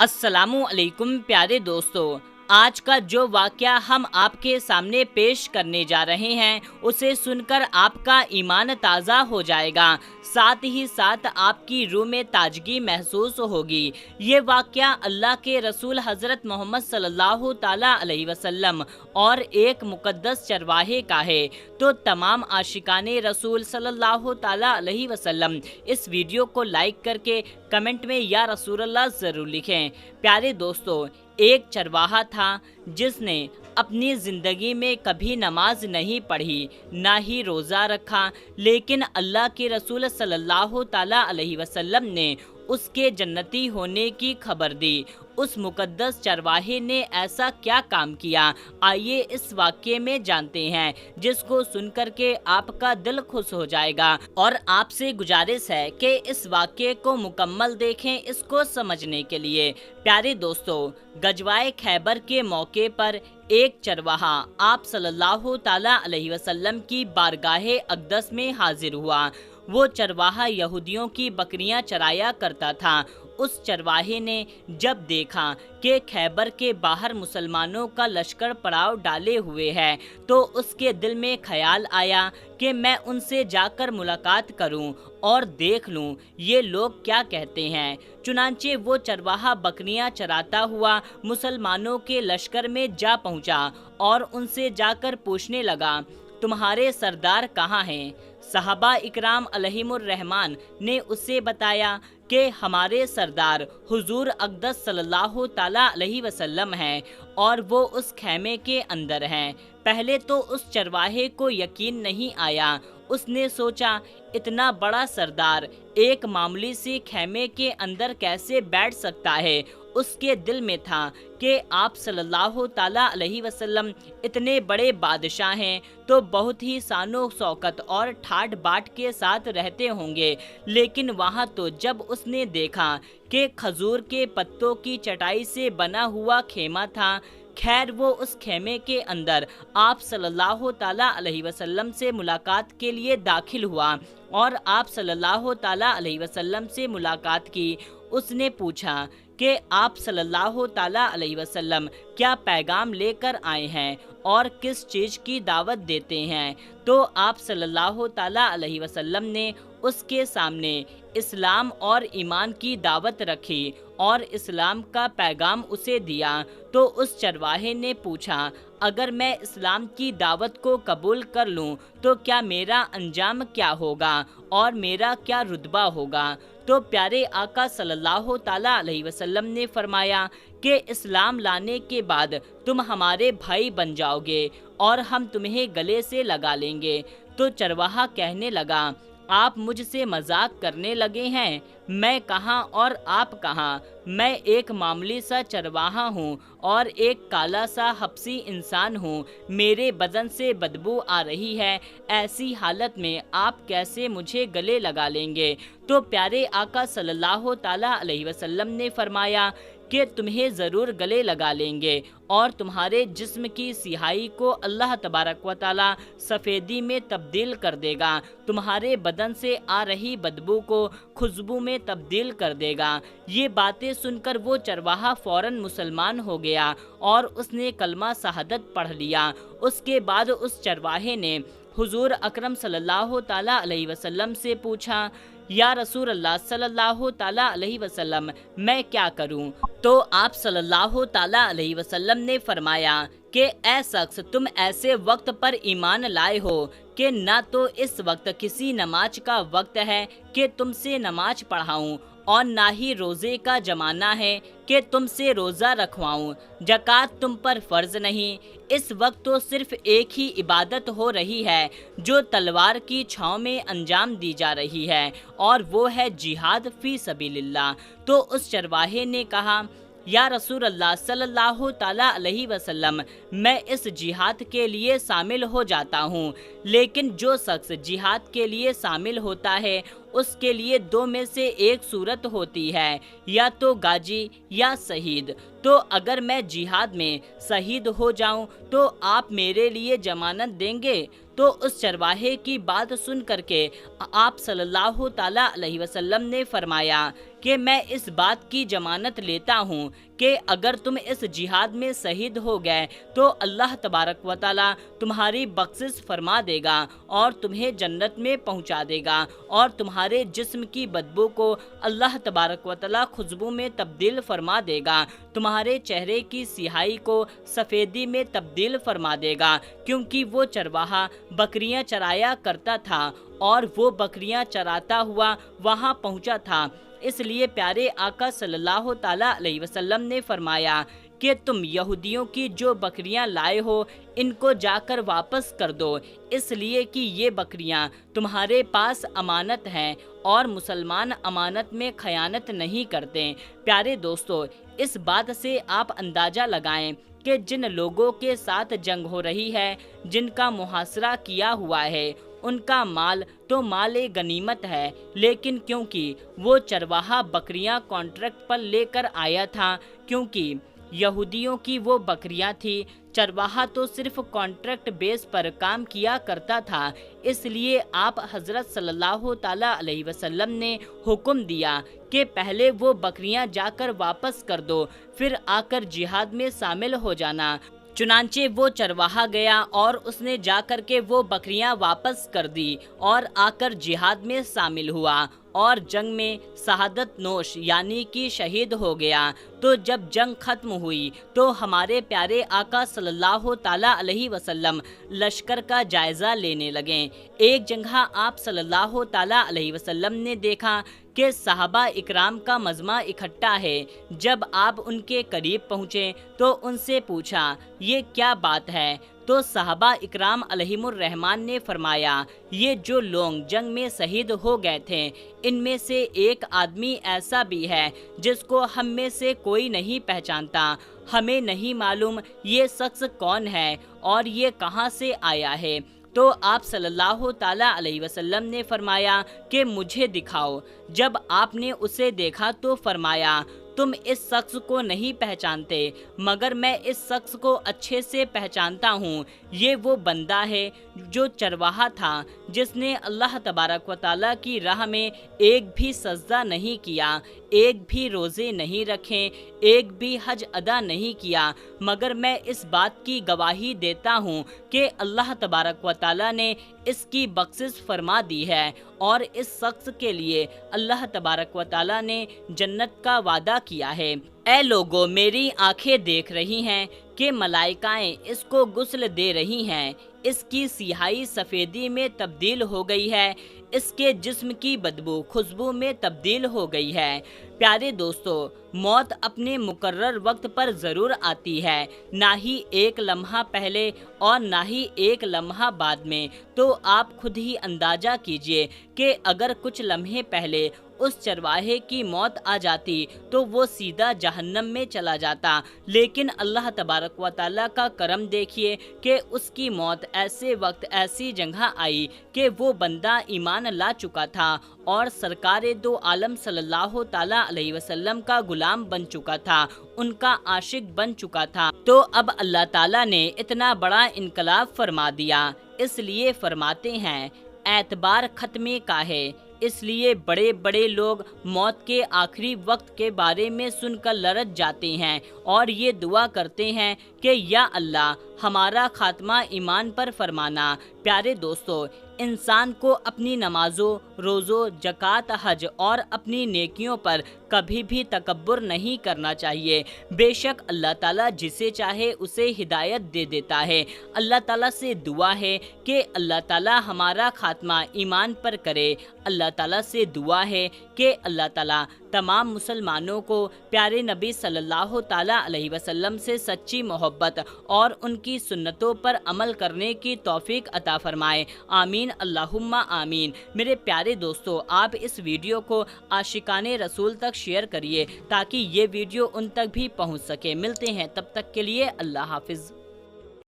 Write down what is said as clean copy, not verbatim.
السلام علیکم پیارے دوستو، آج کا جو واقعہ ہم آپ کے سامنے پیش کرنے جا رہے ہیں اسے سن کر آپ کا ایمان تازہ ہو جائے گا، ساتھ ہی ساتھ آپ کی روح میں تازگی محسوس ہوگی۔ یہ واقعہ اللہ کے رسول حضرت محمد صلی اللہ تعالیٰ علیہ وسلم اور ایک مقدس چرواہے کا ہے، تو تمام عاشقان رسول صلی اللہ تعالیٰ علیہ وسلم اس ویڈیو کو لائک کر کے کمنٹ میں یا رسول اللہ ضرور لکھیں۔ پیارے دوستو، ایک چرواہا تھا جس نے اپنی زندگی میں کبھی نماز نہیں پڑھی، نہ ہی روزہ رکھا، لیکن اللہ کے رسول صلی اللہ تعالیٰ علیہ وسلم نے اس کے جنتی ہونے کی خبر دی۔ اس مقدس چرواہے نے ایسا کیا کام کیا، آئیے اس واقعے میں جانتے ہیں، جس کو سن کر کے آپ کا دل خوش ہو جائے گا، اور آپ سے گزارش ہے کہ اس واقعے کو مکمل دیکھیں اس کو سمجھنے کے لیے۔ پیارے دوستو، غزوہ خیبر کے موقع پر ایک چرواہا آپ صلی اللہ تعالیٰ علیہ وسلم کی بارگاہ اقدس میں حاضر ہوا۔ وہ چرواہا یہودیوں کی بکریاں چرایا کرتا تھا۔ اس چرواہے نے جب دیکھا کہ خیبر کے باہر مسلمانوں کا لشکر پڑاؤ ڈالے ہوئے ہے، تو اس کے دل میں خیال آیا کہ میں ان سے جا کر ملاقات کروں اور دیکھ لوں یہ لوگ کیا کہتے ہیں۔ چنانچہ وہ چرواہا بکریاں چراتا ہوا مسلمانوں کے لشکر میں جا پہنچا اور ان سے جا کر پوچھنے لگا، تمہارے سردار کہاں ہیں؟ صحابہ اکرام علیہم الرحمن نے اسے بتایا کہ ہمارے سردار حضور اقدس صلی اللہ تعالیٰ علیہ وسلم ہیں اور وہ اس خیمے کے اندر ہیں۔ پہلے تو اس چرواہے کو یقین نہیں آیا۔ اس نے سوچا اتنا بڑا سردار ایک معمولی سی خیمے کے اندر کیسے بیٹھ سکتا ہے۔ اس کے دل میں تھا کہ آپ صلی اللہ تعالیٰ علیہ وسلم اتنے بڑے بادشاہ ہیں تو بہت ہی شان و شوکت اور ٹھاٹ باٹ کے ساتھ رہتے ہوں گے، لیکن وہاں تو جب اس نے دیکھا کہ کھجور کے پتوں کی چٹائی سے بنا ہوا خیمہ تھا۔ خیر، وہ اس خیمے کے اندر آپ صلی اللہ تعالیٰ علیہ وسلم سے ملاقات کے لیے داخل ہوا اور آپ صلی اللہ تعالیٰ علیہ وسلم سے ملاقات کی۔ اس نے پوچھا کہ آپ صلی اللہ تعالیٰ علیہ وسلم کیا پیغام لے کر آئے ہیں اور کس چیز کی دعوت دیتے ہیں؟ تو آپ صلی اللہ تعالیٰ علیہ وسلم نے اس کے سامنے اسلام اور ایمان کی دعوت رکھی اور اسلام کا پیغام اسے دیا۔ تو اس چرواہے نے پوچھا، اگر میں اسلام کی دعوت کو قبول کر لوں تو کیا میرا انجام کیا ہوگا اور میرا کیا رتبہ ہوگا؟ تو پیارے آقا صلی اللہ تعالیٰ علیہ وسلم نے فرمایا کہ اسلام لانے کے بعد تم ہمارے بھائی بن جاؤ گے اور ہم تمہیں گلے سے لگا لیں گے۔ تو چرواہا کہنے لگا، آپ مجھ سے مذاق کرنے لگے ہیں؟ میں کہاں اور آپ کہاں؟ میں ایک معمولی سا چرواہا ہوں اور ایک کالا سا حبشی انسان ہوں، میرے بدن سے بدبو آ رہی ہے، ایسی حالت میں آپ کیسے مجھے گلے لگا لیں گے؟ تو پیارے آقا صلی اللہ تعالیٰ علیہ وسلم نے فرمایا کہ تمہیں ضرور گلے لگا لیں گے اور تمہارے جسم کی سیاہی کو اللہ تبارک و تعالیٰ سفیدی میں تبدیل کر دے گا، تمہارے بدن سے آ رہی بدبو کو خوشبو میں تبدیل کر دے گا۔ یہ باتیں سن کر وہ چرواہا فوراً مسلمان ہو گیا اور اس نے کلمہ شہادت پڑھ لیا۔ اس کے بعد اس چرواہے نے حضور اکرم صلی اللہ تعالیٰ علیہ وسلم سے پوچھا، یا رسول اللہ صلی اللہ تعالیٰ علیہ وسلم میں کیا کروں؟ تو آپ صلی اللہ تعالیٰ علیہ وسلم نے فرمایا کہ اے شخص، تم ایسے وقت پر ایمان لائے ہو کہ نہ تو اس وقت کسی نماز کا وقت ہے کہ تم سے نماز پڑھاؤں اور نہ ہی روزے کا زمانہ ہے کہ تم سے روزہ رکھواؤں، زکوٰۃ تم پر فرض نہیں۔ اس وقت تو صرف ایک ہی عبادت ہو رہی ہے جو تلوار کی چھاؤں میں انجام دی جا رہی ہے، اور وہ ہے جہاد فی سبیل اللہ۔ تو اس چرواہے نے کہا، یا رسول اللہ صلی اللہ تعالیٰ علیہ وسلم، میں اس جہاد کے لیے شامل ہو جاتا ہوں، لیکن جو شخص جہاد کے لیے شامل ہوتا ہے اس کے لیے دو میں سے ایک صورت ہوتی ہے، یا تو غازی یا شہید۔ تو تو اگر میں جہاد میں شہید ہو جاؤں تو آپ میرے لیے ضمانت دیں گے؟ تو اس چرواہے کی بات سن کر کے آپ صلی اللہ تعالیٰ علیہ وسلم نے فرمایا کہ میں اس بات کی ضمانت لیتا ہوں کہ اگر تم اس جہاد میں شہید ہو گئے تو اللہ تبارک و تعالیٰ تمہاری بخشش فرما دے گا اور تمہیں جنت میں پہنچا دے گا، اور تمہارے جسم کی بدبو کو اللہ تبارک و تعالیٰ خوشبو میں تبدیل فرما دے گا، تمہارے چہرے کی سیاہی کو سفیدی میں تبدیل فرما دے گا، کیونکہ وہ چرواہا بکریاں چرایا کرتا تھا اور وہ بکریاں چراتا ہوا وہاں پہنچا تھا۔ اس لیے پیارے آقا صلی اللہ تعالیٰ علیہ وسلم نے فرمایا کہ تم یہودیوں کی جو بکریاں لائے ہو ان کو جا کر واپس کر دو، اس لیے کہ یہ بکریاں تمہارے پاس امانت ہیں اور مسلمان امانت میں خیانت نہیں کرتے۔ پیارے دوستو، اس بات سے آپ اندازہ لگائیں کہ جن لوگوں کے ساتھ جنگ ہو رہی ہے، جن کا محاصرہ کیا ہوا ہے، ان کا مال تو مال غنیمت ہے، لیکن کیونکہ وہ چرواہا بکریاں کانٹریکٹ پر لے کر آیا تھا، کیونکہ یہودیوں کی وہ بکریاں تھی، چرواہا تو صرف کانٹریکٹ بیس پر کام کیا کرتا تھا، اس لیے آپ حضرت صلی اللہ تعالیٰ علیہ وسلم نے حکم دیا کہ پہلے وہ بکریاں جا کر واپس کر دو، پھر آ کر جہاد میں شامل ہو جانا۔ چنانچہ وہ چرواہا گیا اور اس نے جا کر کے وہ بکریاں واپس کر دی اور آ کر جہاد میں شامل ہوا اور جنگ میں شہادت نوش یعنی کہ شہید ہو گیا۔ تو جب جنگ ختم ہوئی تو ہمارے پیارے آقا صلی اللہ تعالیٰ علیہ وسلم لشکر کا جائزہ لینے لگے۔ ایک جگہ آپ صلی اللہ تعالیٰ علیہ وسلم نے دیکھا کہ صحابہ اکرام کا مجمع اکٹھا ہے۔ جب آپ ان کے قریب پہنچے تو ان سے پوچھا یہ کیا بات ہے؟ تو صحابہ اکرام علیہم الرحمن نے فرمایا یہ جو لوگ جنگ میں شہید ہو گئے تھے ان میں سے ایک آدمی ایسا بھی ہے جس کو ہم میں سے کوئی نہیں پہچانتا، ہمیں نہیں معلوم یہ شخص کون ہے اور یہ کہاں سے آیا ہے۔ تو آپ صلی اللہ تعالیٰ علیہ وسلم نے فرمایا کہ مجھے دکھاؤ۔ جب آپ نے اسے دیکھا تو فرمایا تم اس شخص کو نہیں پہچانتے مگر میں اس شخص کو اچھے سے پہچانتا ہوں، یہ وہ بندہ ہے جو چرواہا تھا جس نے اللہ تبارک و تعالیٰ کی راہ میں ایک بھی سجدہ نہیں کیا، ایک بھی روزے نہیں رکھے، ایک بھی حج ادا نہیں کیا، مگر میں اس بات کی گواہی دیتا ہوں کہ اللہ تبارک و تعالیٰ نے اس کی بخشش فرما دی ہے اور اس شخص کے لیے اللہ تبارک و تعالیٰ نے جنت کا وعدہ کیا ہے۔ اے لوگو، میری آنکھیں دیکھ رہی ہیں کہ ملائکائیں اس کو غسل دے رہی ہیں، اس کی سیاہی سفیدی میں تبدیل ہو گئی ہے، اس کے جسم کی بدبو خوشبو میں تبدیل ہو گئی ہے۔ پیارے دوستو، موت اپنے مقرر وقت پر ضرور آتی ہے، نہ ہی ایک لمحہ پہلے اور نہ ہی ایک لمحہ بعد میں۔ تو آپ خود ہی اندازہ کیجئے کہ اگر کچھ لمحے پہلے اس چرواہے کی موت آ جاتی تو وہ سیدھا جہنم میں چلا جاتا، لیکن اللہ تبارک و تعالیٰ کا کرم دیکھیے کہ اس کی موت ایسے وقت ایسی جگہ آئی کہ وہ بندہ ایمان لا چکا تھا اور سرکار دو عالم صلی اللہ تعالیٰ علیہ وسلم کا غلام بن چکا تھا، ان کا عاشق بن چکا تھا۔ تو اب اللہ تعالیٰ نے اتنا بڑا انقلاب فرما دیا، اس لیے فرماتے ہیں اعتبار ختمے کا ہے۔ اس لیے بڑے بڑے لوگ موت کے آخری وقت کے بارے میں سن کر لرز جاتے ہیں اور یہ دعا کرتے ہیں کہ یا اللہ ہمارا خاتمہ ایمان پر فرمانا۔ پیارے دوستو، انسان کو اپنی نمازوں، روزوں، زکوٰۃ، حج اور اپنی نیکیوں پر کبھی بھی تکبر نہیں کرنا چاہیے۔ بے شک اللہ تعالیٰ جسے چاہے اسے ہدایت دے دیتا ہے۔ اللہ تعالیٰ سے دعا ہے کہ اللہ تعالیٰ ہمارا خاتمہ ایمان پر کرے۔ اللہ تعالیٰ سے دعا ہے کہ اللہ تعالیٰ تمام مسلمانوں کو پیارے نبی صلی اللہ تعالیٰ علیہ وسلم سے سچی محبت اور ان کی سنتوں پر عمل کرنے کی توفیق عطا فرمائے۔ آمین اللہم آمین۔ میرے پیارے دوستو، آپ اس ویڈیو کو عاشقان رسول تک شیئر کریے تاکہ یہ ویڈیو ان تک بھی پہنچ سکے۔ ملتے ہیں تب تک کے لیے، اللہ حافظ۔